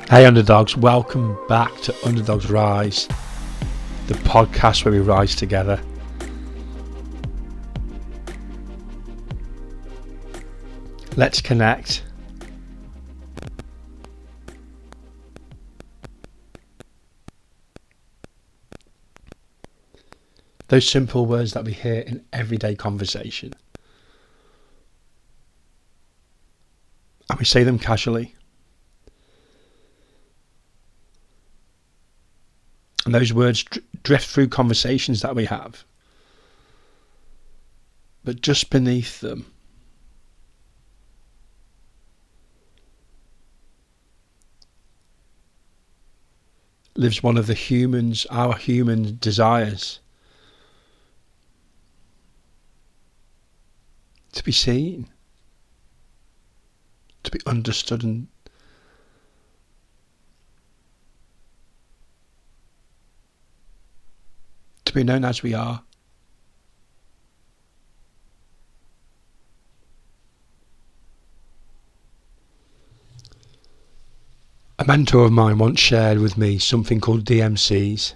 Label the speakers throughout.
Speaker 1: Hey underdogs, welcome back to Underdogs Rise, the podcast where we rise together. Let's connect. Those simple words that we hear in everyday conversation. And we say them casually. And those words drift through conversations that we have. But just beneath them lives one of our human desires. To be seen. To be understood and to be known as we are. A mentor of mine once shared with me something called Dmc'S.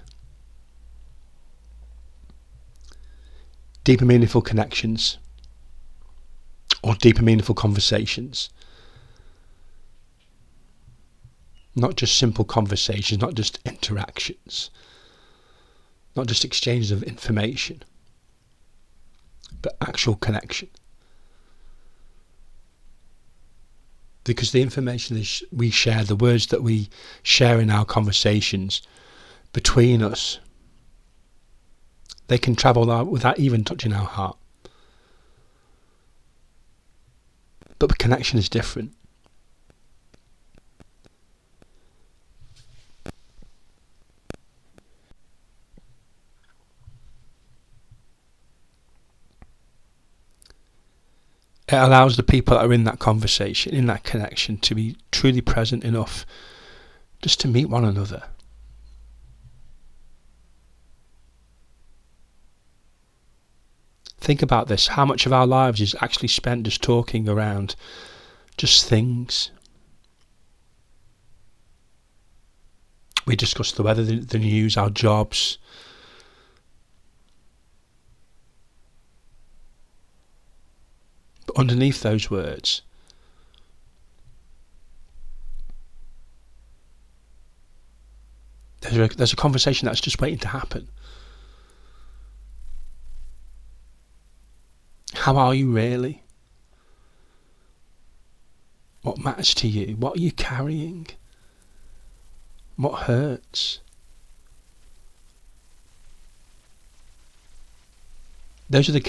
Speaker 1: Deep and meaningful connections. Or deep and meaningful conversations. Not just simple conversations, not just interactions. Not just exchanges of information. But actual connection. Because the information we share, the words that we share in our conversations between us, they can travel out without even touching our heart. But the connection is different. It allows the people that are in that conversation, in that connection, to be truly present enough just to meet one another. Think about this. How much of our lives is actually spent just talking around just things? We discuss the weather, the news, our jobs. But underneath those words, there's a conversation that's just waiting to happen. How are you really? What matters to you? What are you carrying? What hurts? Those are the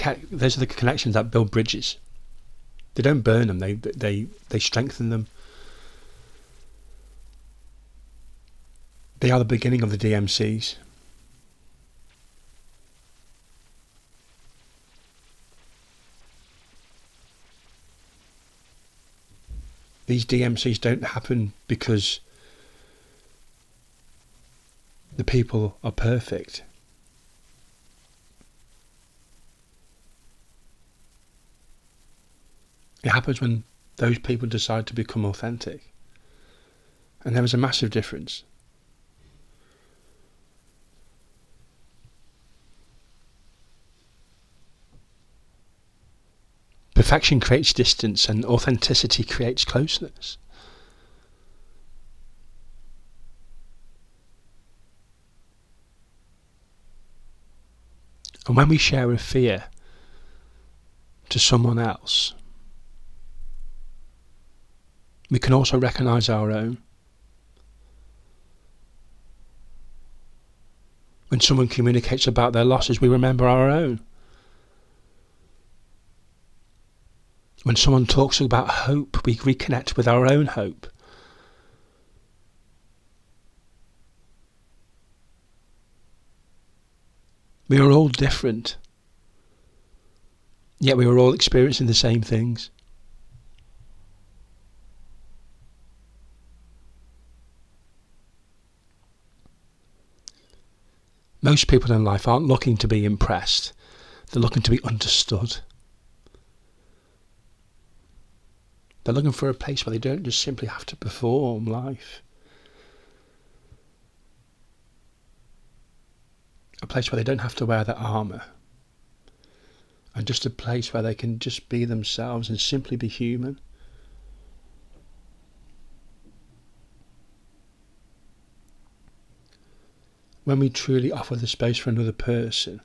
Speaker 1: connections that build bridges. They don't burn them, they strengthen them. They are the beginning of the Dmc'S. These Dmc'S don't happen because the people are perfect. It happens when those people decide to become authentic. And there is a massive difference. Perfection creates distance and authenticity creates closeness. And when we share a fear to someone else, we can also recognise our own. When someone communicates about their losses, we remember our own. When someone talks about hope, we reconnect with our own hope. We are all different, yet we are all experiencing the same things. Most people in life aren't looking to be impressed, they're looking to be understood. They're looking for a place where they don't just simply have to perform life. place where they don't have to wear that armour, and just a place where they can just be themselves and simply be human. When we truly offer the space for another person,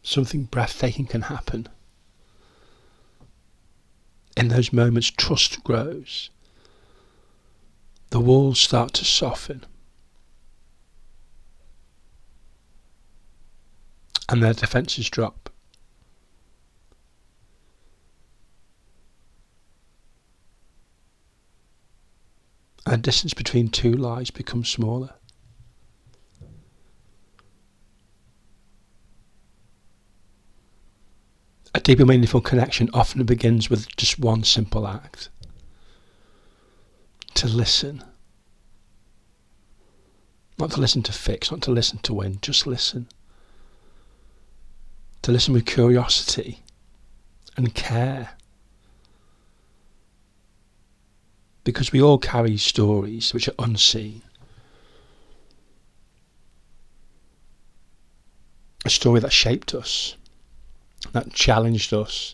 Speaker 1: something breathtaking can happen. In those moments, trust grows. The walls start to soften. And their defences drop. And the distance between two lies becomes smaller. A deeper, meaningful connection often begins with just one simple act. To listen. Not to listen to fix, not to listen to win, just listen. To listen with curiosity and care. Because we all carry stories which are unseen. A story that shaped us, that challenged us.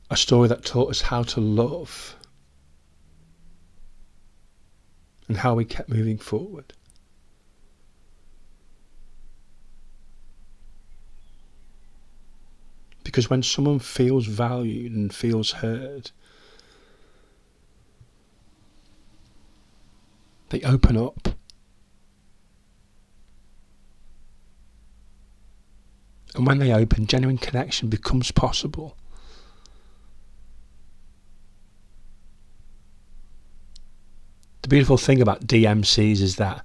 Speaker 1: A story that taught us how to love and how we kept moving forward. Because when someone feels valued and feels heard, they open up. And when they open, genuine connection becomes possible. The beautiful thing about Dmc'S is that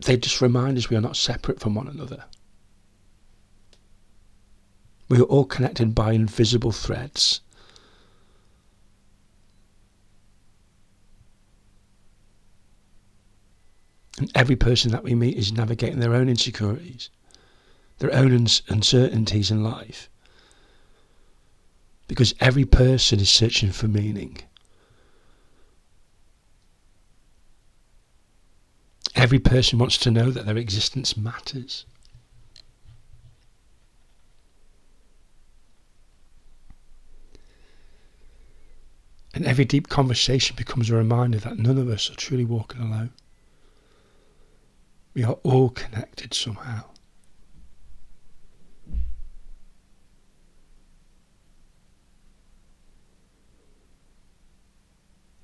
Speaker 1: they just remind us we are not separate from one another. We are all connected by invisible threads. And every person that we meet is navigating their own insecurities, their own uncertainties in life. Because every person is searching for meaning. Every person wants to know that their existence matters. And every deep conversation becomes a reminder that none of us are truly walking alone. We are all connected somehow.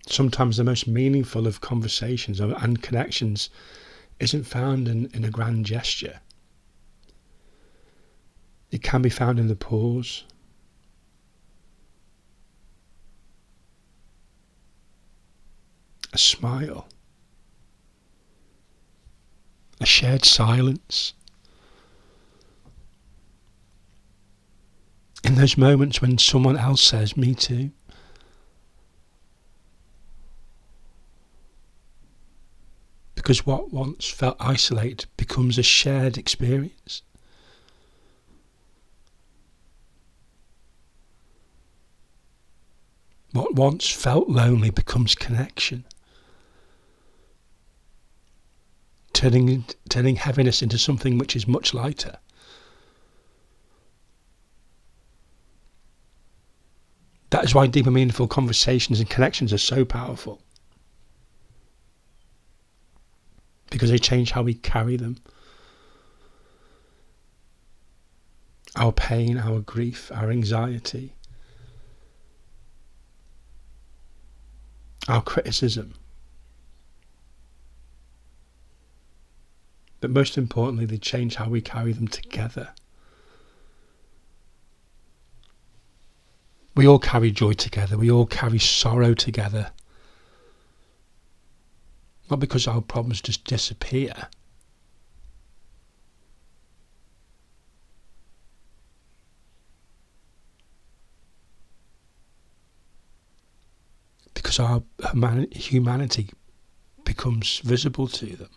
Speaker 1: Sometimes the most meaningful of conversations and connections isn't found in a grand gesture. It can be found in the pause. A smile. A shared silence. In those moments when someone else says, "Me too." Because what once felt isolated becomes a shared experience. What once felt lonely becomes connection. Turning heaviness into something which is much lighter. That is why deep and meaningful conversations and connections are so powerful. Because they change how we carry them. Our pain, our grief, our anxiety, our criticism. But most importantly, they change how we carry them together. We all carry joy together. We all carry sorrow together. Not because our problems just disappear. Because our humanity becomes visible to them.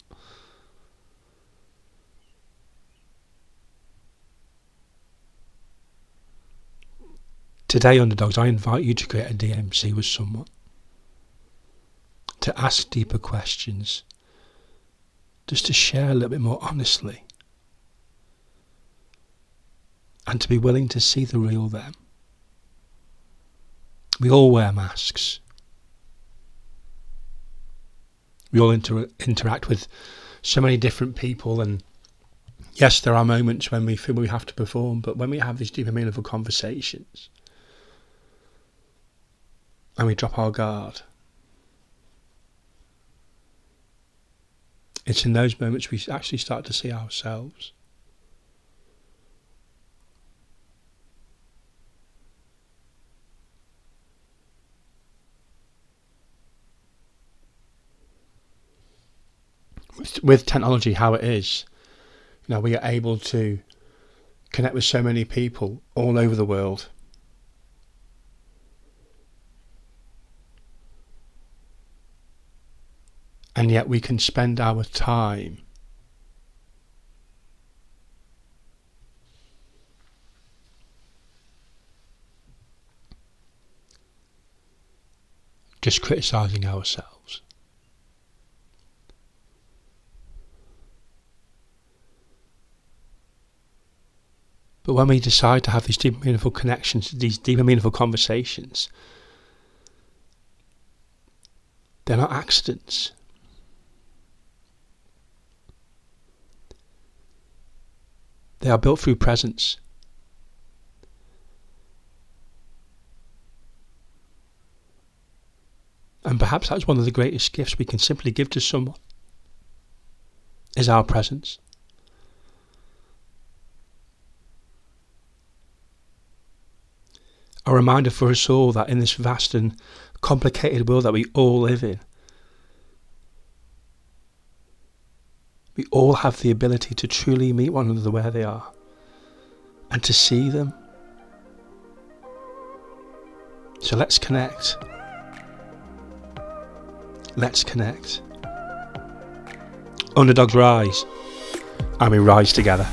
Speaker 1: Today, underdogs, I invite you to create a DMC with someone. to ask deeper questions, just to share a little bit more honestly, and to be willing to see the real them. We all wear masks. We all interact with so many different people, and yes, there are moments when we feel we have to perform, but when we have these deep and meaningful conversations and we drop our guard, it's in those moments we actually start to see ourselves. With technology how it is, we are able to connect with so many people all over the world. And yet we can spend our time just criticising ourselves. But when we decide to have these deep and meaningful connections, these deep and meaningful conversations, they're not accidents. They are built through presence. And perhaps that's one of the greatest gifts we can simply give to someone, is our presence. A reminder for us all that in this vast and complicated world that we all live in, we all have the ability to truly meet one another where they are and to see them. So let's connect. Let's connect. Underdogs rise, and we rise together.